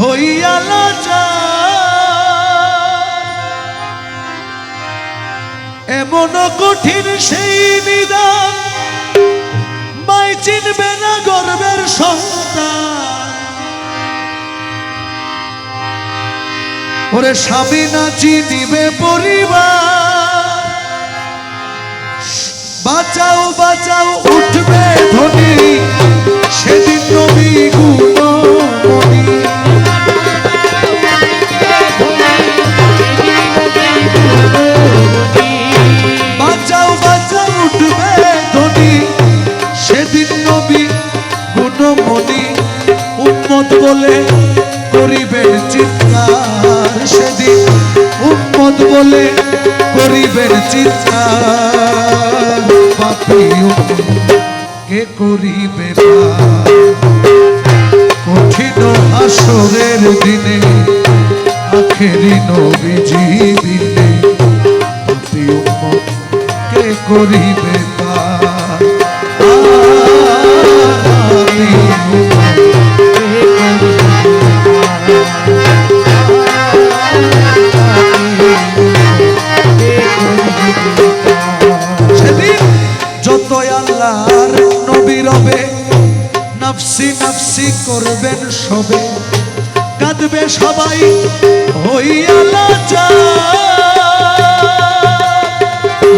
হইয়া এমন কঠিন সেই নিদান, মাই চিনবে না গর্বের সন্তান। ওরে স্বামী না চিনিবে পরিবার, বাঁচাও বাঁচাও উঠবে ধ্বনি, সেদিন নবী গুণমণি। বাঁচাও বাঁচাও উঠবে ধ্বনি, সেদিন নবী গুণমণি। উম্মত বলে করিবেন চিৎকার, সেদিন উম্মত বলে করিবেন চিৎকার। পাপী কে করিবে পার, কঠিন হাসরের দিনে আখেরি নবীজি বিনে। পাপী উম্মত কে করিবে পার, সেদিন যতই আল্লাহর নবী রবে, নফসি নফসি করবেন সবে। কাঁদবে সবাই হইয়া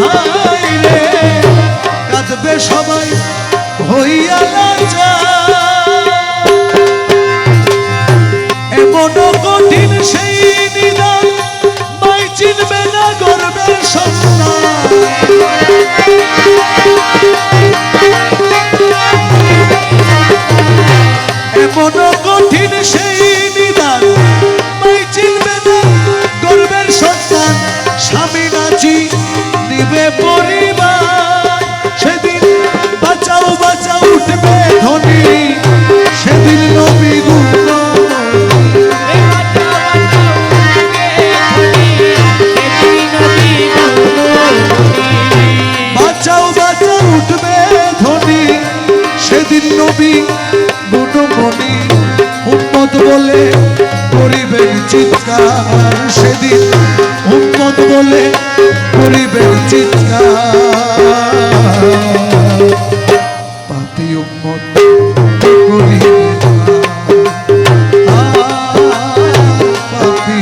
হায় রে, কাঁদবে সবাই হইয়া এমন কঠিন সেই নিদান, মাই চিনবে না গর্বের সন্তান। এমন কঠিন সেই নিদান, মাই চিনবে না গর্বের সন্তান। স্বামী নাচি নিবে পরিবার, সেদিন বাঁচাও বাঁচাও উঠবে ধ্বনি, সেদিন নবী বাঁচাও বাঁচাও উঠবে ধ্বনি, সেদিন নবী গুণমণি। উম্মত বলে করিবেন চিৎকার, সেদিন উম্মত বলে করিবেন চিৎকার। পাপী উম্মত করিবে পাপী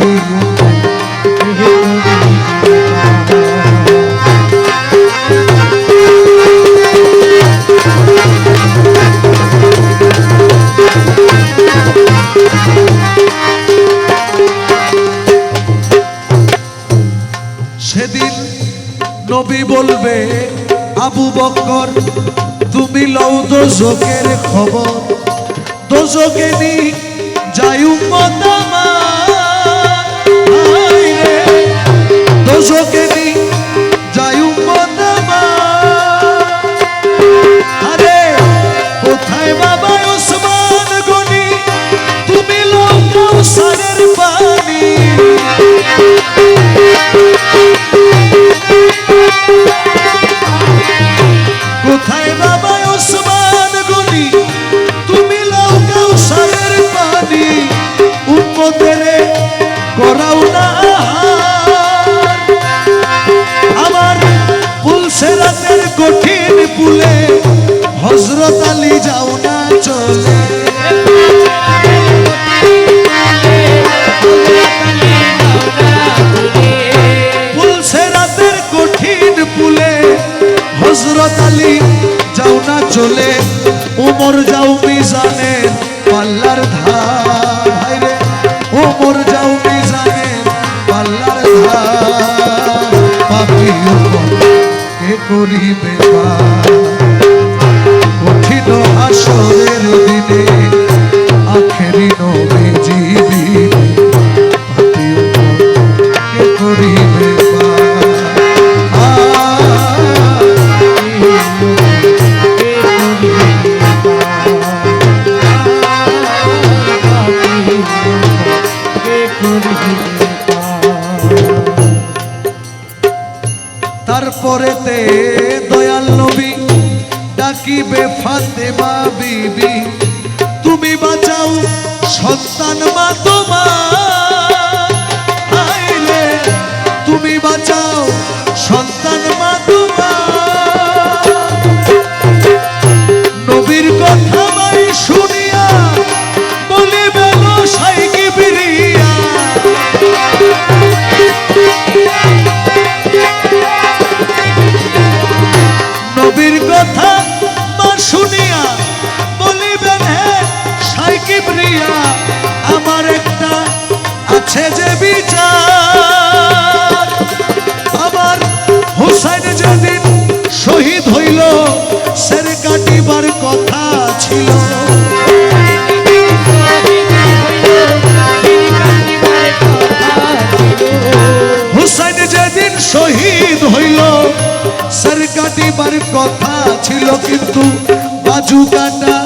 সেদিন নবী বলবে আবু বকর তুমি লও দোজখের খবর। দোজখে নি যাই উম্মত আমার, দোজখে নি যাই উম্মত আমার। আরে কোথায় বাবা ওসমান গনি, তুমি লও কাউসারের পানি। কোথায় বাবা ওসমান গনি, তুমি লও কাউসারের পানি। উম্মতের করাও না আহার, আমার পুলসেরাতের কঠিন পুলে হযরত আলী যাও না চলে। পুলসেরাতের কঠিন পুলে হযরত আলী যাও না চলে। উমর যাও মিজানের পাল্লার ধার, হায়রে উমর যাও মিজানের পাল্লার ধার। পাপী উম্মত কে করিবে পার, কঠিন হাসরের দিনে আখেরি নবীজি বিনে। পাপী উম্মত কে করিবে পার, তারপরেতে দয়াল নবী ডাকিবে ফাতেমা বিবি, তুমি বাঁচাও সন্তান মা। বিচার। আমার হুসাইন যেদিন শহীদ হইল সের কাটিবার কথা ছিল। হুসাইন যেদিন শহীদ হইল সের কাটিবার কথা ছিল, কিন্তু বাজু কাটা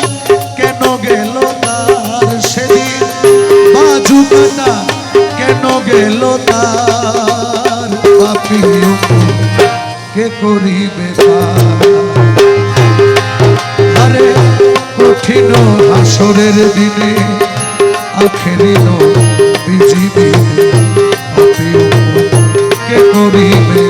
কেন গেল তার সেদিন, বাজু কাটা কেন গেল তার। পাপী কে করিবে আরে কঠিন হাসরের দিনে আখেরিন বিজিবি, পাপী কে করিবে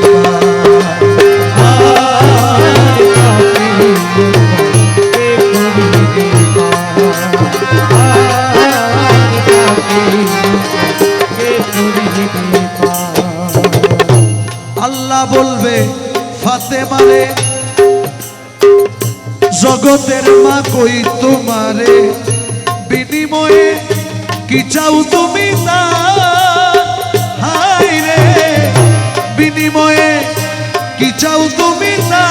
আল্লাহ বলবে ফাতেমারে, জগতের মা কই তোমারে, বিনিময়ে কি চাও তুমি তা, হায় রে বিনিময়ে কি চাও তুমি তা।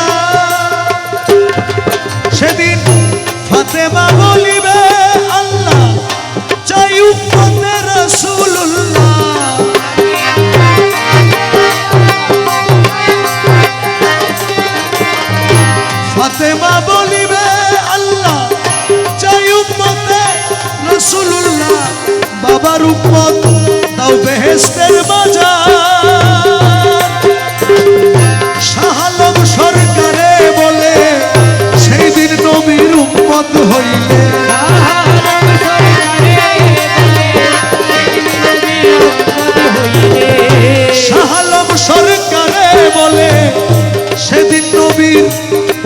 সেদিন ফাতেমা বলিবে আল্লাহ চাই উম্মতে রাসূলুল্লাহ। ফাতেমা বলিবে আল্লাহ চাই উম্মতে রাসূলুল্লাহ, বাবার উম্মত দাও বেহেশতের বাজার। শাহ আলম সরকারে বলে সেই দিন নবীর উম্মত হইলে, শাহ আলম সরকারে বলে সেদিন নবীর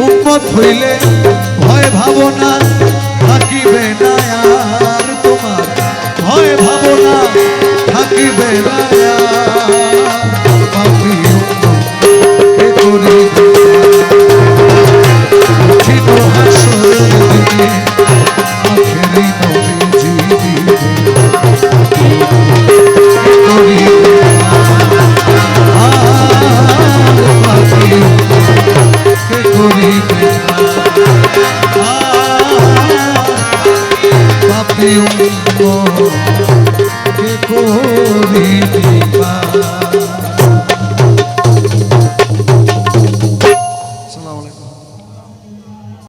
উম্মত হইলে ভয় ভাবনা থাকিবে না আর তোমার, ভয় ভাবনা থাকিবে না আর। পাপী কে করিবে কঠিন হাসরের দিনে আখেরি নবীজি দিবে, কে করিবে আর। পাপী কে করিবে পাপী কে করিবে।